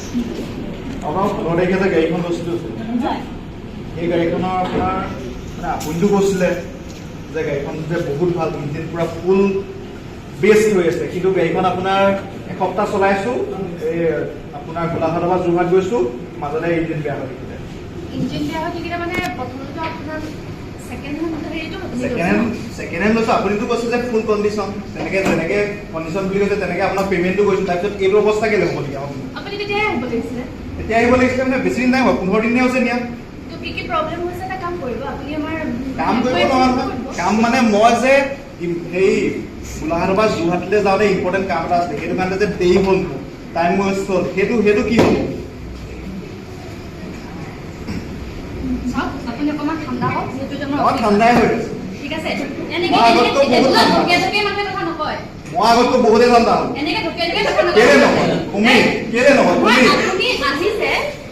আপোনাৰ 15 তাৰিখে যে গাড়ীখন লৈছিলোঁ এই গাড়ীখনৰ আপোনাৰ মানে আপুনিটো কৈছিলে যে গাড়ীখন যে বহুত ভাল ইঞ্জিন পুৰা ফুল বেষ্ট হৈ আছে কিন্তু গাড়ীখন আপোনাৰ এসপ্তাহ চলাইছোঁ এই আপোনাৰ গোলাঘাটৰ পৰা যোৰহাট গৈছোঁ মাজতে ইঞ্জিন বেয়া হৈ থাকিলে ইঞ্জিন বেয়া হৈ থাকিলে মানে প্ৰথমতে আপোনাৰ ছেকেণ্ড হেণ্ড লৈছোঁ আপুনিতো কৈছে যে ফুল কণ্ডিশ্যন যেনেকৈ কণ্ডিশ্যন বুলি কৈছে তেনেকৈ আপোনাৰ পে'মেণ্টটো কৰিছোঁ তাৰপিছত এইটো অৱস্থা কেলৈ হ'বলগীয়া হ'ব আপুনি তেতিয়াই আহিব লাগিছিলে এতিয়া আহিব লাগিছিলে মানে বেছি দিন নাই হোৱা 15 দিনহে হৈছে নিয়া কি প্ৰব্লেম হৈছে এটা কাম কৰিব আপুনি আমাৰ কাম কৰিব নহয় কাম মানে মই যে সেই গোলাঘাটৰ পৰা যোৰহাটলৈ যাওঁতে ইম্পৰ্টেণ্ট কাম এটা আছিলে সেইটো কাৰণে যে দেৰি হ'ল টাইম ৱেষ্ট হ'ল সেইটো কি হ'ব আপুনি অকণমান ঠাণ্ডা হওক যিহেতু ঠাণ্ডাই হৈ গৈছে ঠিক আছে মই আগতকৈ বহুতেই ঠাণ্ডা হ'ল কেলে নহয় তুমি কেলে নহয় তুমি আহিছে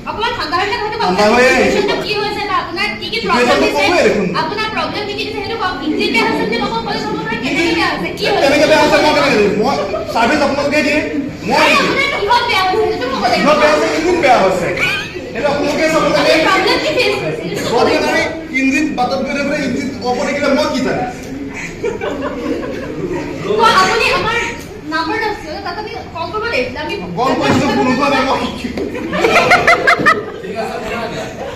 অকমান ঠাণ্ডা হলে কথা ঠাণ্ডা হৈ কি হৈছে বা আপোনাৰ কি প্ৰব্লেম দিছে আপোনাৰ প্ৰব্লেম কি দিছে সেইটো কওক ইঞ্জিন বেয়া হৈছে নে কওক কলেজ হ'ব নহয় কেনেকৈ বেয়া হৈছে কি হৈছে কেনেকৈ বেয়া হৈছে মই কেনেকৈ মই সাৰ্ভিস আপোনালোকে দিয়ে মই কিহত বেয়া হৈছে সেইটো ক'ব লাগিব কিহত বেয়া হৈছে ইঞ্জিন বেয়া হৈছে এটা আপোনালোকে চাব লাগে প্ৰব্লেম কি ফেস হৈছে অৰ্ডিনাৰী ইঞ্জিন বাটত গৈ পেলাই ইঞ্জিন অফ থাকিলে মই কি জানো তো আপুনি আমাৰ নাম্বাৰ আছে তাতে আমি কল কৰিব লাগিব আমি কল কৰিছো কোনো নাই মই ঠিক আছে